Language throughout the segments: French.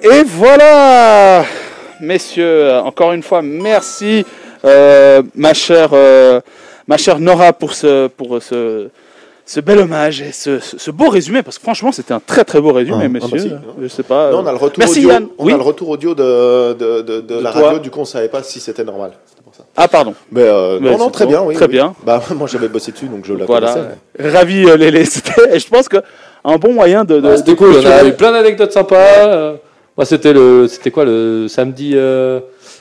Et voilà, messieurs, encore une fois, merci, ma chère Nora, pour ce bel hommage et ce beau résumé, parce que franchement, c'était un très très beau résumé, messieurs. Je sais pas. Non, on a le retour merci audio. Yann. On a le retour audio de la radio, du coup, on savait pas si c'était normal. Pour ça. Ah, pardon. Mais non, très bien, oui. Très bien. Bah, moi, j'avais bossé dessus, donc je la voilà. connaissais. Ravi, Lélé. C'était, je pense que un bon moyen de c'était cool. On a eu plein d'anecdotes sympas. Moi, c'était quoi le samedi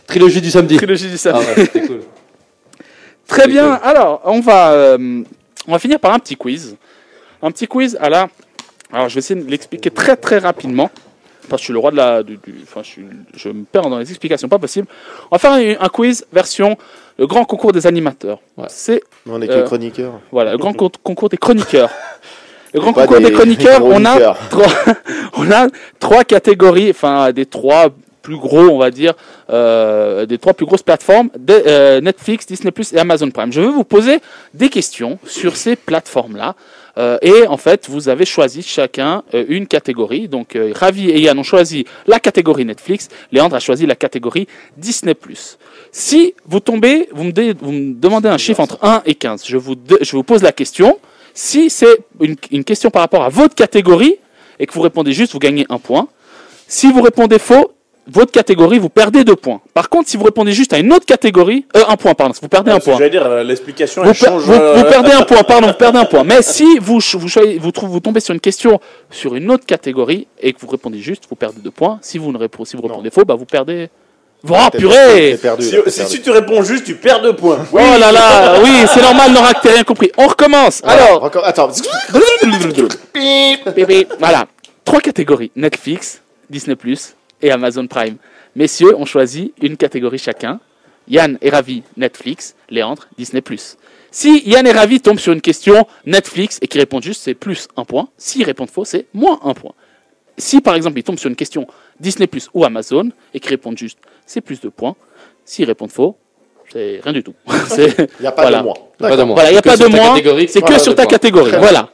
trilogie du samedi. Trilogie du samedi. Ah ouais, c'était cool. Très bien. Cool. Alors, on va finir par un petit quiz. Un petit quiz à la. Alors, je vais essayer de l'expliquer très très rapidement. Parce que je suis le roi de la. Je me perds dans les explications, pas possible. On va faire un quiz version le grand concours des animateurs. Ouais. On est que chroniqueurs. Voilà, le grand concours des chroniqueurs. Le grand concours des chroniqueurs, on a 3 catégories, enfin des 3 plus gros, on va dire, des 3 plus grosses plateformes, Netflix, Disney+, et Amazon Prime. Je vais vous poser des questions sur ces plateformes-là. Et en fait, vous avez choisi chacun une catégorie. Donc, Ravi et Yann ont choisi la catégorie Netflix. Léandre a choisi la catégorie Disney+. Si vous tombez, vous me demandez un chiffre entre 1 et 15. Je vous pose la question. Si c'est une question par rapport à votre catégorie et que vous répondez juste, vous gagnez 1 point. Si vous répondez faux, votre catégorie, vous perdez 2 points. Par contre, si vous répondez juste à une autre catégorie, 1 point, pardon, vous perdez 1 point. J'allais dire, l'explication, elle change. Vous perdez 1 point, pardon, vous perdez 1 point. Mais si vous tombez sur une question sur une autre catégorie et que vous répondez juste, vous perdez 2 points. Si vous répondez faux, bah vous perdez. Oh, purée! Si tu réponds juste, tu perds 2 points. Oui. Oh là là, oui, c'est normal, Nora, que t'aies rien compris. On recommence. Alors. Attends. Voilà. 3 catégories. Netflix, Disney+, et Amazon Prime. Messieurs ont choisi une catégorie chacun. Yann et Ravi, Netflix. Léandre, Disney+. Si Yann et Ravi tombent sur une question Netflix et qu'ils répondent juste, c'est plus 1 point. S'ils répondent faux, c'est moins 1 point. Si par exemple ils tombent sur une question Disney+ ou Amazon et qu'ils répondent juste, c'est plus 2 points. S'ils répondent faux, c'est rien du tout. Il n'y a pas de moins. Voilà, il n'y a pas de moins. C'est que sur ta catégorie. Voilà.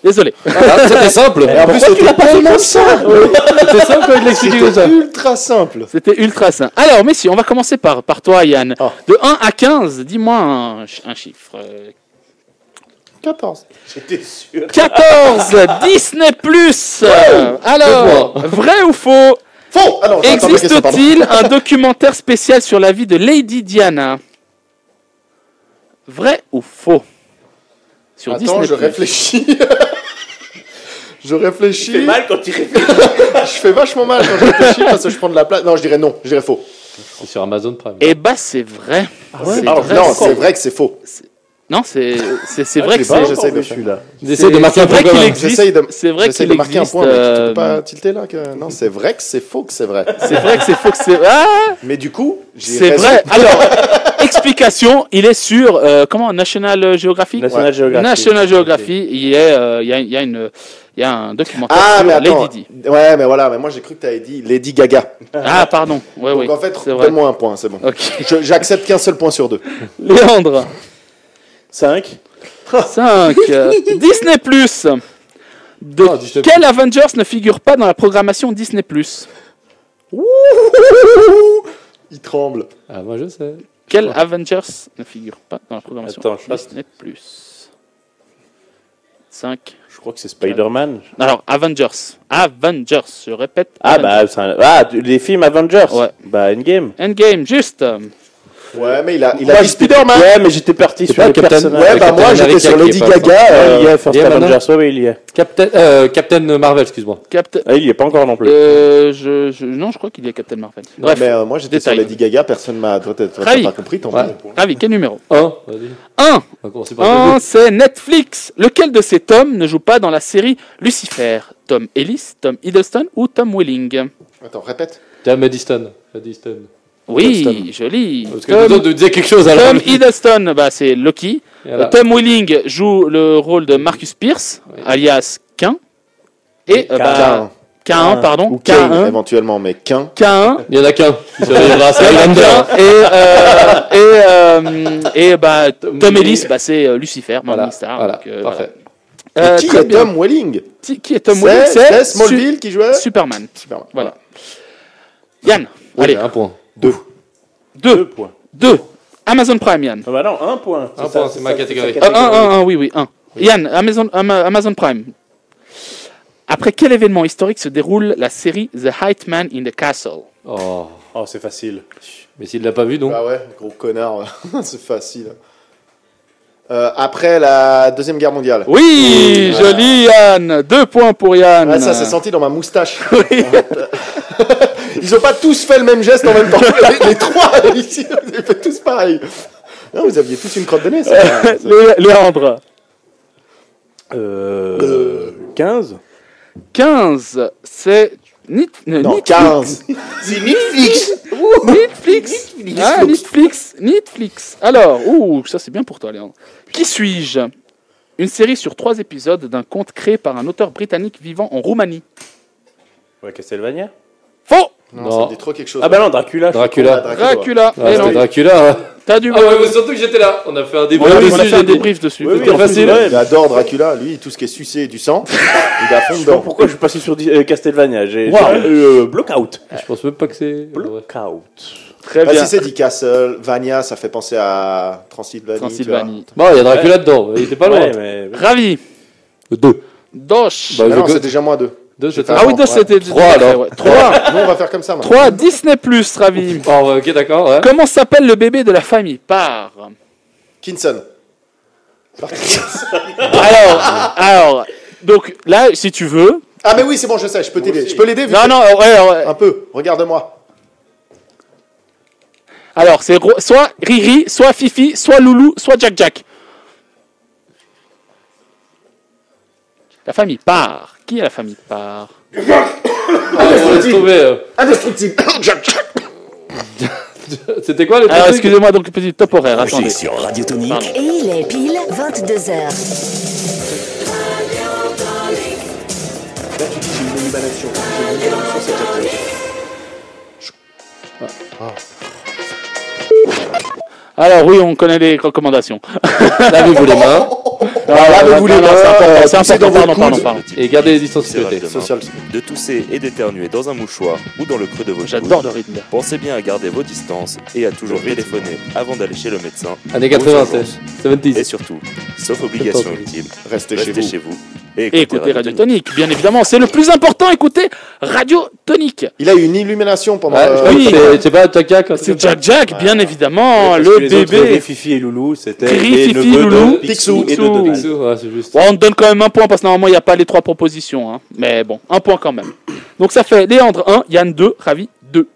Désolé. Voilà, c'était simple. Et en plus, c'était tellement simple. C'était simple quand il l'expliquait comme ça. C'était ultra simple. C'était ultra simple. Alors, messieurs, on va commencer par toi, Yann. Oh. De 1 à 15, dis-moi un chiffre. 14. J'étais sûr. 14. Disney+. Alors, vrai ou faux? Faux. Existe-t-il un documentaire spécial sur la vie de Lady Diana? Vrai ou faux? Sur Attends, Disney+. je réfléchis. Je réfléchis. Tu fais mal quand tu réfléchis. Je fais vachement mal quand je réfléchis parce que je prends de la place. Non, je dirais non. Je dirais faux. C'est sur Amazon Prime. Eh bah, c'est vrai. C'est vrai que c'est faux. Non, c'est vrai que c'est. J'essaie de celui-là. J'essaie de marquer un point. C'est vrai qu'il marquer un point. Mais tu peux pas tilter là. Non, c'est vrai que c'est faux que c'est vrai. C'est vrai que c'est faux que c'est vrai. Mais du coup, c'est vrai. Alors, explication. Il est sur National Geographic. National Geographic. Il y a un documentaire sur Lady Di. Ouais, mais voilà. Mais moi, j'ai cru que tu avais dit Lady Gaga. Ah, pardon. Ouais, donc en fait, donne-moi un point, c'est bon. Okay. J'accepte qu'un seul point sur 2. Léandre. 5. Disney+. Quel Avengers ne figure pas dans la programmation Disney+? Il tremble. Ah, moi je sais. Quel Avengers ne figure pas dans la programmation Disney+? 5. Je crois que c'est Spider-Man. Alors, Avengers, je répète. Les films Avengers. Ouais. Bah, Endgame, juste. Ouais, mais il a dit Spider-Man. Ouais, mais j'étais parti sur les personnages. Ouais, bah moi j'étais sur Lady Gaga. Il y a First Avengers, oui, il y est. Captain Marvel, excuse-moi. Il y est pas encore non plus. Non, je crois qu'il y a Captain Marvel. Bref, mais moi j'étais sur Lady Gaga, personne m'a pas compris. Ravi, quel numéro? 1. 1, c'est Netflix. Lequel de ces Tom ne joue pas dans la série Lucifer? Tom Ellis, Tom Hiddleston ou Tom Welling? Attends, répète. Tom Hiddleston. Oui, joli. Parce que Tom de dire quelque chose alors. Tom Hiddleston, c'est Loki. Voilà. Tom Welling joue le rôle de Marcus Pierce, alias Cain. Et Cain, pardon. Ou Cain, éventuellement, mais Cain. Cain. Il y en a qu'un. Tom Ellis, c'est Lucifer, voilà. Star. Voilà. Donc, parfait. Qui très est bien. Tom Welling? Qui est Tom Welling? C'est Smallville qui jouait Superman. Superman. Voilà. Yann, Oui, allez. 1 point. 2. points. 2. Amazon Prime, Yann. Ah bah non, 1 point. Un point, c'est ma catégorie. 1, oui, 1. Yann, Amazon Prime. Après quel événement historique se déroule la série The Height Man in the Castle? Oh. Oh, c'est facile. Mais s'il l'a pas vu, donc. Ah ouais, gros connard. C'est facile. Après la Deuxième Guerre mondiale. Oui, joli Yann. 2 points pour Yann. Ah, ça s'est senti dans ma moustache. Ils ont pas tous fait le même geste en même temps. Les trois ici, vous avez fait tous pareil. Non, vous aviez tous une crotte de nez. Ça. Léandre. 15. 15, c'est Non, 15. C'est Netflix. Netflix. Ah, Netflix. Alors, ça c'est bien pour toi, Léandre. Qui suis-je? Une série sur 3 épisodes d'un conte créé par un auteur britannique vivant en Roumanie. Ouais, Castlevania. Faux. Non, ça me dit trop quelque chose. Ah bah non, Dracula. Dracula. Dracula. Ah, c'était non. Dracula. T'as du Ah ouais, mais surtout que j'étais là. On a fait un On débrief a dessus. fait un j'ai dit. débrief dessus. Oui, C'était en plus, facile. ouais, il adore Dracula. Lui, tout ce qui est sucé du sang, il a fond Je sais pas dedans. pourquoi je suis passé sur Castlevania. J'ai Blockout. Je pense même pas que c'est. Blockout. Très Bah, bien. si c'est dit Castlevania, ça fait penser à Transylvanie. Transylvanie. Bon, il y a Dracula dedans. Il était pas loin. Ouais, mais... Ravi. 2. Dosh. Bah, Tu vois. Non, je- c'est déjà moins 2. 2, c'est Ah oui, Dosh, c'était 3 alors. 3. Nous, on va faire comme ça maintenant. 3. Disney+, Ravi. Oh, ouais, ok, d'accord. Ouais. Comment s'appelle le bébé de la famille? Par. Kinson. Alors, donc là, si tu veux. Ah, mais oui, c'est bon, je sais, je peux t'aider. Je peux l'aider vu Non, que- non, ouais. Un peu, regarde-moi. Alors, c'est soit Riri, soit Fifi, soit Loulou, soit Jack. La famille Par. Qui est la famille Par? On laisse tomber. Indestructible. C'était quoi le Alors, truc excusez-moi, donc petit top horaire, attendez. Branché sur Radio Tonique. Pardon. Et il est pile 22h. Là, tu dis j'ai une élimination. J'ai une élimination, c'est Alors oui, on connaît les recommandations. Lavez-vous les mains lavez-vous les mains, c'est poussez dans important, votre pardon. et gardez les distances de sécurité. Serrage de main, de tousser et d'éternuer dans un mouchoir ou dans le creux de vos J'adore coudes. le rythme. Pensez bien à garder vos distances et à toujours téléphoner avant d'aller chez le médecin. Années Aux 80, urgences. 70. Et surtout, sauf obligation ultime, Restez restez chez chez vous. vous et Et écoutez Radio Tonique, bien évidemment, c'est le plus important, écoutez Radio Tonique. Il a eu une illumination pendant. Ouais, je crois oui. que c'est pas Taka quand C'est Jack, bien évidemment, Parce le que les autres, bébé. Riri, Fifi et Loulou, c'était Riri, les Fifi, neveux Loulou, de Picsou et de Picsou. Donald. Ouais, c'est juste. Bon, on te donne quand même un point parce que normalement il n'y a pas les 3 propositions. Hein. Mais bon, un point quand même. Donc ça fait Léandre 1, Yann 2, Ravi 2.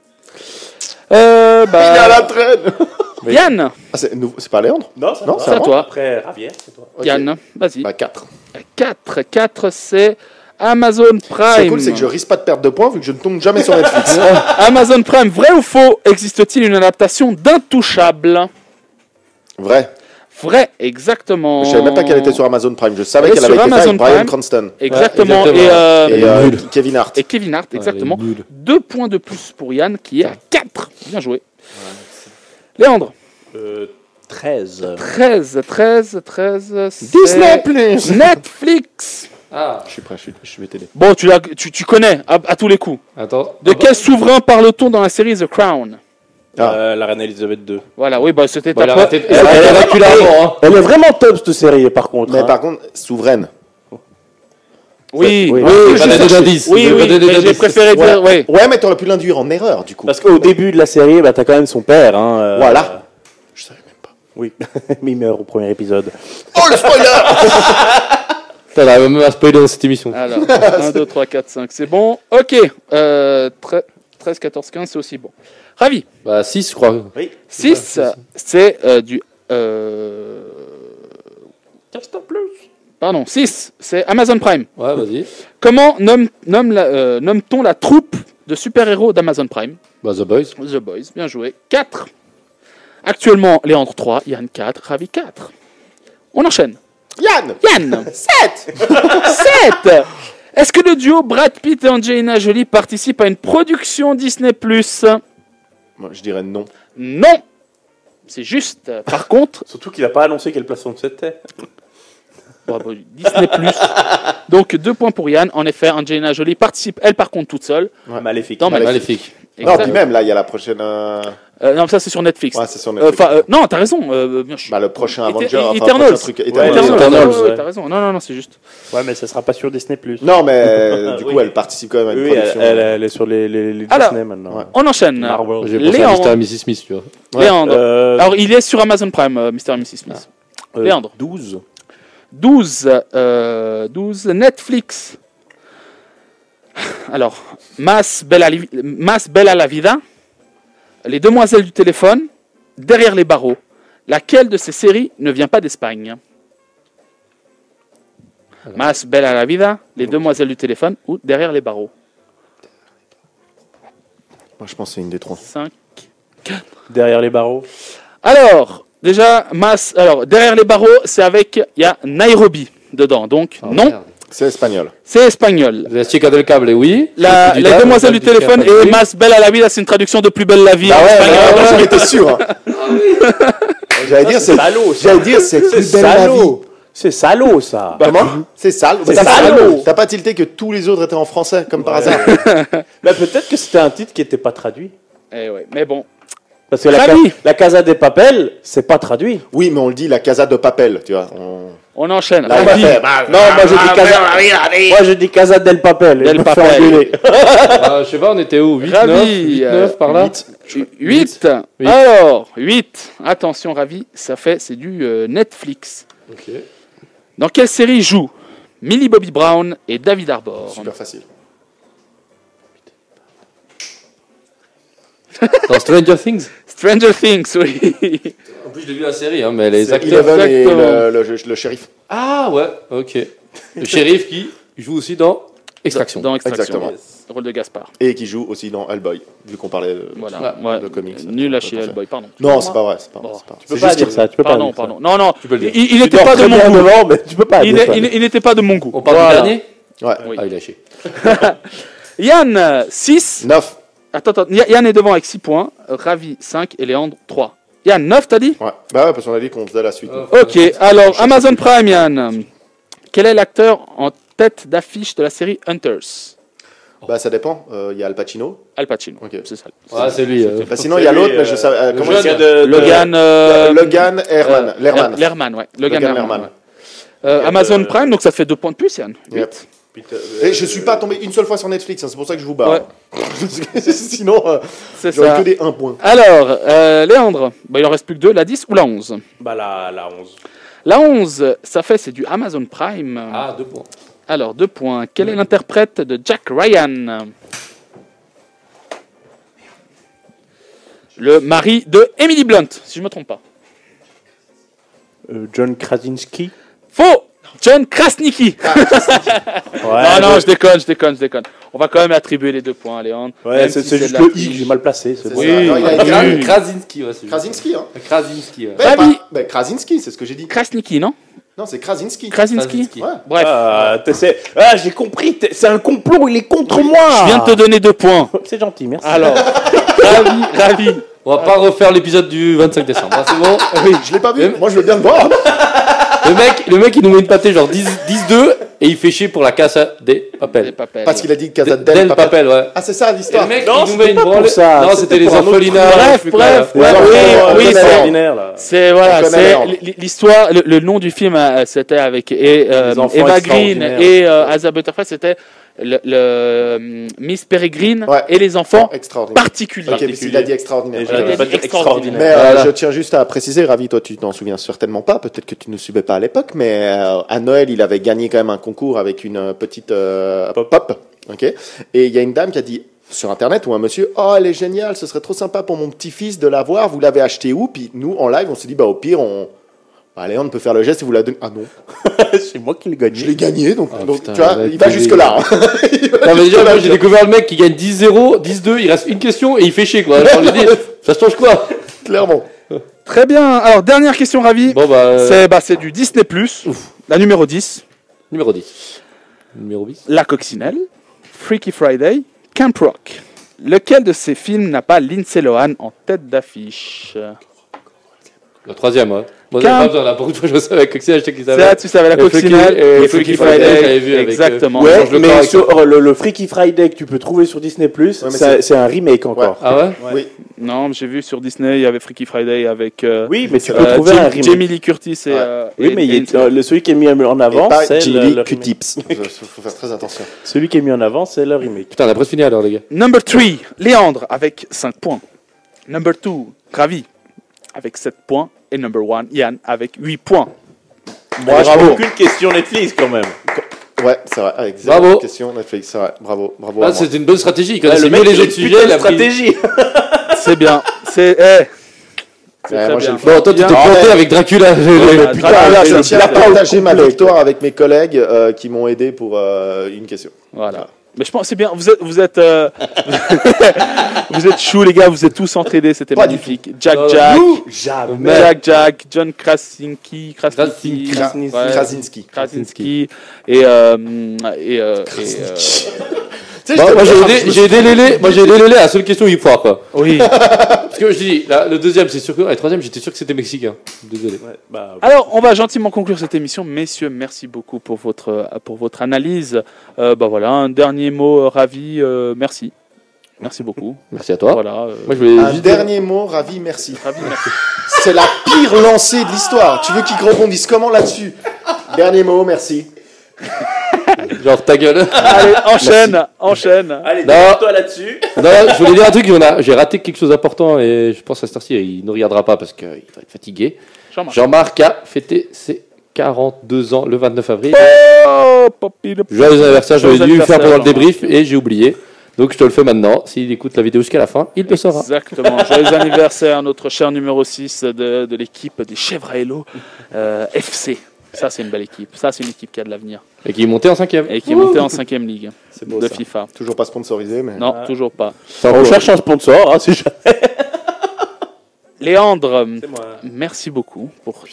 Il a la traîne. Yann, Ah, c'est pas Léandre? Non, Non, c'est à toi. Après, Ravière, c'est toi. Ok. Yann, vas-y. Bah 4. 4, c'est Amazon Ce qui Prime. est cool, c'est que je risque pas de perdre de points vu que je ne tombe jamais sur Netflix. Amazon Prime, vrai ou faux? Existe-t-il une adaptation d'Intouchable? Vrai. Vrai, exactement. Je savais même pas qu'elle était sur Amazon Prime. Je savais Elle est qu'elle avait sur été faite Amazon avec Bryan Prime. Cranston. Exactement. Ouais, exactement. Et Kevin Hart. Et Kevin Hart, exactement. il est nul. 2 points de plus pour Yann qui est à 4. Bien joué. Léandre, 13. 13. c'est Disney Plus. Netflix. Ah, Je suis prêt, je vais t'aider. Bon, tu connais à tous les coups. attends. De quel souverain parle-t-on dans la série The Crown? La reine Elisabeth II. Voilà, oui, bah c'était Bon, elle a ta raté- elle a Dracula avant, hein. Elle est vraiment top cette série par contre. Mais par contre, souveraine. Oui, Oui. oui, Pas donner d'indices. oui, Pas oui, donner mais j'ai d'indices. préféré dire, ouais. Ouais, mais t'aurais pu l'induire en erreur du coup. Parce qu'au début de la série, bah, t'as quand même son père. Hein, Voilà. Je savais même pas. Oui, mais il meurt au premier épisode. Oh le spoiler. Putain, on arrive même à spoiler dans cette émission. Alors, 1, 2, 3, 4, 5, c'est bon. Ok, 13, 14, 15, c'est aussi bon. Ravi. Bah, 6, je crois. 6, c'est du... Pardon, 6, c'est Amazon Prime. Ouais, vas-y. Comment nomme-t-on la troupe de super-héros d'Amazon Prime? Bah, The Boys. The Boys, bien joué. 4. Actuellement, Léandre 3, Yann 4, Ravi 4. On enchaîne. Yann. 7. Est-ce que le duo Brad Pitt et Angelina Jolie participe à une production Disney+? Moi, je dirais non. Non. C'est juste. Par contre, Surtout qu'il a pas annoncé quelle place on c'était. Disney+. Donc 2 points pour Yann. En effet, Angelina Jolie participe, elle par contre toute seule. Maléfique. Dans Maléfique. Non, puis même, là, il y a la prochaine. Non, ça c'est sur Netflix. Ouais, c'est sur Netflix. Non, t'as raison. Le prochain Avenger. Eternals. Le prochain truc. Eternals, ouais. t'as raison. Non, c'est juste. Ouais, mais ça sera pas sur Disney+. Non, mais du coup, elle participe quand même à une Oui, production. elle est sur les Alors, Disney maintenant. ouais. On enchaîne. Marvel. J'ai pensé à Mr. et Mrs. Smith, tu vois. Ouais. Léandre. Alors, il est sur Amazon Prime, Mr. et Mrs. Smith. Léandre. 12. 12 Netflix. Alors, Mas Bella la Vida, Les Demoiselles du téléphone, Derrière les barreaux. Laquelle de ces séries ne vient pas d'Espagne? Mas Bella la Vida, Les Demoiselles du téléphone ou Derrière les barreaux? Moi, je pense que c'est une des 3. 5. Derrière les barreaux. Alors, déjà, Derrière les barreaux, c'est avec, il y a Nairobi dedans, donc non, Merde. C'est espagnol. c'est espagnol. La Chica del Cable, oui. Les Demoiselles du téléphone et Mas Bella la Vida, c'est une traduction de Plus belle la vie en espagnol. J'en étais sûr. Hein. J'allais dire, c'est salaud, ça. J'allais dire, c'est plus belle la vie. C'est salaud, ça. Comment? C'est sale. C'est T'as pas- salaud. T'as pas tilté que tous les autres étaient en français, comme par hasard. Mais peut-être que c'était un titre qui n'était pas traduit. Eh ouais, mais bon. Parce que Ravi. la Casa des Papel, c'est pas traduit. Oui, mais on le dit la Casa de Papel, tu vois. On enchaîne. Là, Ravi. Non, moi je dis Casa del Papel. Del Je me fais Papel. engueuler. Je sais pas, on était où 8, Ravi, 9, 8, 9 par là 8. Alors, 8. Attention, Ravi, c'est du Netflix. Ok. Dans quelle série jouent Millie Bobby Brown et David Harbour? Super facile. Dans Stranger Things. Stranger Things, oui. En plus, j'ai vu la série, hein, mais les C'est acteurs. Eleven et exactement. le shérif. Ah ouais, ok. Le shérif qui joue aussi dans Extraction. Dans Extraction. Exactement. Le rôle de Gaspard. Et qui joue aussi dans Hellboy, vu qu'on parlait de, Voilà. Ouais. de comics. Nul à chier, Hellboy, pardon. Non, c'est pas vrai. C'est pas vrai. Bon. c'est pas vrai. Tu peux C'est pas juste dire qu'il- ça. Tu peux pas Pardon, dire ça. pardon. Non. Tu peux le dire. Il Tu n'était dors pas de très mon bien goût. devant, mais tu peux pas dire ça. Il n'était pas de mon goût. On parle Voilà. du dernier Ouais. Oui. Ah, il a chié. Yann, 6. 9. Attends. Yann est devant avec 6 points. Ravi, 5. Et Léandre, 3. Yann, 9, t'as dit? Ouais. Bah ouais, parce qu'on a dit qu'on faisait la suite. Ok, alors Amazon Prime, Yann. Quel est l'acteur en tête d'affiche de la série Hunters? Bah ça dépend. Il y a Al Pacino. Al Pacino. Ok. C'est ça. Ah, c'est lui. Bah, sinon, il y a l'autre, mais je sais. Comment il jeune. s'appelle Logan. Logan Lerman. Lerman, ouais. Logan Logan Lerman. Lerman. Ouais. Amazon Prime, donc ça te fait 2 points de plus, Yann. Yep. 8. Et je suis pas tombé une seule fois sur Netflix, hein, c'est pour ça que je vous barre. Ouais. Sinon, C'est j'aurais ça. que des 1 point. Alors, Léandre, il en reste plus que 2, la 10 ou la 11? Bah la 11. La 11, c'est du Amazon Prime. Ah, 2 points. Alors, 2 points. Quel est l'interprète de Jack Ryan? Le mari de Emily Blunt, si je ne me trompe pas. John Krasinski. Faux! John Krasinski. Ouais, Non, je déconne. On va quand même attribuer les 2 points à Léandre. Ouais, même c'est si juste de le la I que triche. j'ai mal placé. C'est C'est bon. ça. Non, il a été- Oui. Krasinski, ouais, c'est lui. Krasinski, hein. Krasinski, ouais. Ravi. Krasinski, c'est ce que j'ai dit. Krasinski, non? Non, c'est Krasinski. Krasinski. Krasinski. Ouais. Bref, J'ai compris. C'est un complot. Il est contre moi. je viens de te donner 2 points. C'est gentil, merci. Alors, ravi. On va pas refaire l'épisode du 25 décembre. hein, c'est bon. Oui, je l'ai pas vu. Moi, je veux bien le voir. Le mec, il nous met une pâtée genre 10-2 et il fait chier pour la Casa des Les Papel. papels. Parce qu'il a dit Casa Del del Papel, ouais. Ah, c'est ça Et l'histoire. le mec, Non, il nous c'était met une pas pour branlée. ça, Non, c'était c'était les pour un autre orphelinats. Bref, un truc là. bref. Ouais, Oui, c'est c'est extraordinaire là. C'est voilà, On connaît c'est l'ordre. l'histoire. Le nom du film, c'était avec enfants Eva Green extraordinaires. et Asa Butterfly. C'était le Miss Peregrine Ouais. et les enfants Extraordinaire. particuliers. Ok, mais il a dit extraordinaire. Et Voilà. j'aurais pas dit Extraordinaire. Mais Voilà. je tiens juste à préciser, Ravi, toi tu t'en souviens certainement pas, peut-être que tu ne suivais pas à l'époque, mais à Noël il avait gagné quand même un concours avec une petite pop, ok. Et il y a une dame qui a dit sur internet ou un monsieur, oh elle est géniale, ce serait trop sympa pour mon petit-fils de l'avoir, vous l'avez acheté où? Puis nous en live on s'est dit bah au pire allez on peut faire le geste et vous la donner. Ah non, C'est moi qui l'ai gagné. je l'ai gagné donc, Ah, donc, putain, tu vois, la il va télé. jusque là. Non, mais déjà, moi j'ai découvert le mec qui gagne 10-0, 10-2, il reste une question et il fait chier quoi. Alors, je dis, ça change quoi? Clairement. Très bien. Alors dernière question, Ravi. Bon bah. C'est du Disney+. La numéro 10. Numéro 10. Numéro 10. La Coccinelle, Freaky Friday, Camp Rock. Lequel de ces films n'a pas Lindsay Lohan en tête d'affiche? Le troisième, ouais. Bon, pas besoin, là, beaucoup de fois, je savais avec Coccinelle, je sais qu'ils Ça, savaient. tu savais la coccinelle et et Freaky Freaky Friday, Friday. j'avais vu avec, Exactement. Ouais, Change le corps mais avec sur le Freaky Friday que tu peux trouver sur Disney+, mais c'est un remake encore. Ah ouais? Oui. Non, j'ai vu sur Disney, il y avait Freaky Friday avec Oui, mais tu peux trouver un remake. Jamie Lee Curtis et... Oui, mais celui qui est mis en Et avant, pas c'est Jimmy le remake. Q-Tips. Il faut faire très attention. Celui qui est mis en avant, c'est le remake. Putain, on a presque fini alors, les gars. Number 3, Léandre avec 5 points. Number 2, Ravi avec 7 points. Et number 1, Yann avec 8 points. Moi, Bravo. j'ai aucune question Netflix quand même. Ouais, c'est vrai. Avec zéro Bravo. question Netflix, c'est vrai. Bravo. Ah, à moi. c'était une bonne stratégie. Il Ouais, connaissait le mieux mec, les il a autres une sujets. putain Il de a pris... stratégie. C'est bien. C'est Ouais, très moi, j'ai bien. le Bon, toi, tu t'es Bien. planté avec Dracula. Voilà, Putain, Dracula, je c'est tiens le à pire. partager ma victoire avec mes collègues qui m'ont aidé pour une question. Voilà. Mais je pense que c'est bien. Vous êtes chou les gars. Vous êtes tous entraînés. C'était Pas du magnifique. Jack, Non, Jamais. Jack, John Krasinski, Krasinski. ouais, Krasinski. Krasinski et Tu sais, Bon, moi, j'ai aidé Lélé. Moi, j'ai aidé Lélé à la seule question où il foire, quoi. oui. Parce que je dis, là, le deuxième, c'est sûr que. Et le troisième, j'étais sûr que c'était mexicain. Désolé. Ouais, bah, Alors, on va gentiment conclure cette émission. Messieurs, merci beaucoup pour votre analyse. Bah voilà, un dernier mot, Ravi. Merci. Merci beaucoup. Merci à toi. Voilà. Moi, je voulais Un juste. dernier mot, Ravi, merci. Ravi, merci. C'est la pire lancée de l'histoire. Tu veux qu'ils rebondissent comment là-dessus? Dernier mot, merci. Genre, ta gueule. Allez, enchaîne. Allez, Non. toi là-dessus. Non, je voulais dire un truc. J'ai raté quelque chose d'important et je pense à cette heure-ci, il ne regardera pas parce qu'il va être fatigué. Jean-Marc. Jean-Marc a fêté ses 42 ans le 29 avril. Oh, papy, le- Joyeux anniversaire, je Joyeux l'ai dû faire pendant le anniversaire, débrief et j'ai oublié. Donc je te le fais maintenant. S'il écoute la vidéo jusqu'à la fin, il le saura. Exactement. Joyeux anniversaire, notre cher numéro 6 de l'équipe des Chèvres à Hello FC. Ça, c'est une belle équipe. Ça, c'est une équipe qui a de l'avenir. Et qui est monté en 5e. Et qui est montée en 5e ligue C'est beau, de ça. FIFA. Toujours pas sponsorisé, mais. Non, toujours pas. On cherche un sponsor, hein, si jamais. Léandre, C'est moi. merci beaucoup pour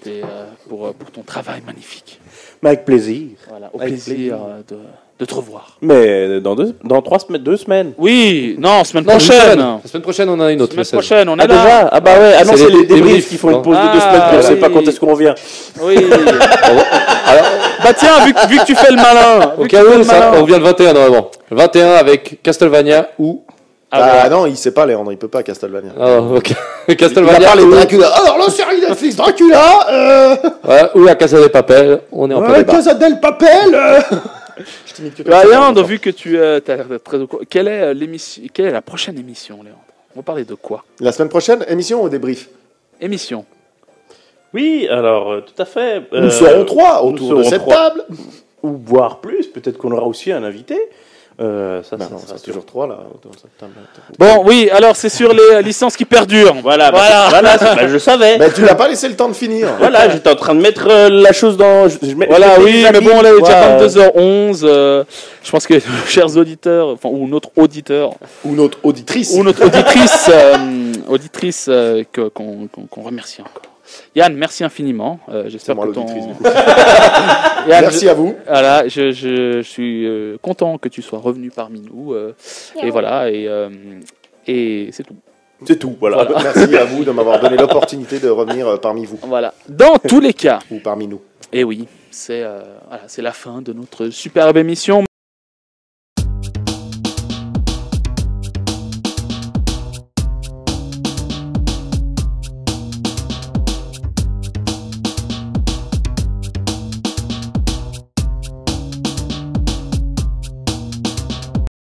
ton travail magnifique. Mais avec plaisir. Voilà, au Avec plaisir de te revoir. Mais dans 2 semaines. Oui, non, semaine Non, prochaine. La semaine prochaine, on a une autre. Semaine message. prochaine, on est Ah là. déjà? Ah bah ouais, ah non, C'est c'est les les débriefs débriefs, qui font une non. pause de 2 Ah, semaines, puis on sait oui. pas quand est-ce qu'on revient. Oui. Bah tiens, vu que tu fais le malin. Au vu que cas tu fais où, le ça, malin. on revient le 21 normalement. Le 21 avec Castlevania ou. Ah non, il sait pas, Léandre, il peut pas, Castlevania. Ah, ok. Il a Castlevania parlé de ou, Dracula. Alors, la série Netflix Dracula, ouais, ou la Casa des Papel. On est en plein débat. Casa del Papel. Je t'imite que comme Bah, ça. Léandre, vu que tu as l'air d'être très au courant, quelle est la prochaine émission, Léandre? On va parler de quoi? La semaine prochaine, émission ou débrief? Émission. Oui, alors, tout à fait. Nous serons 3 nous autour de serons cette 3. table. Ou voire plus, peut-être qu'on aura aussi un invité. Ça, Non, ça non, sera c'est toujours 3 là, autour de cette table. Bon, oui, alors c'est sur les licences qui perdurent. Voilà, je savais. Mais tu l'as pas laissé le temps de finir. Voilà, j'étais en train de mettre la chose dans. Voilà, je m'étais oui, déjà mais mis, bon, là, il est voilà. déjà 22h11. Je pense que nos chers auditeurs, enfin, ou notre auditeur, Ou notre auditrice. ou notre auditrice, qu'on remercie encore. Yann, merci infiniment. C'est J'espère moi que ton... l'auditrice. du coup. Yann, Merci à vous. Voilà, je suis content que tu sois revenu parmi nous. Et voilà, et c'est tout. C'est tout. Voilà. Merci à vous de m'avoir donné l'opportunité de revenir parmi vous. Voilà. Dans tous les cas, Ou parmi nous. et oui, c'est la fin de notre superbe émission.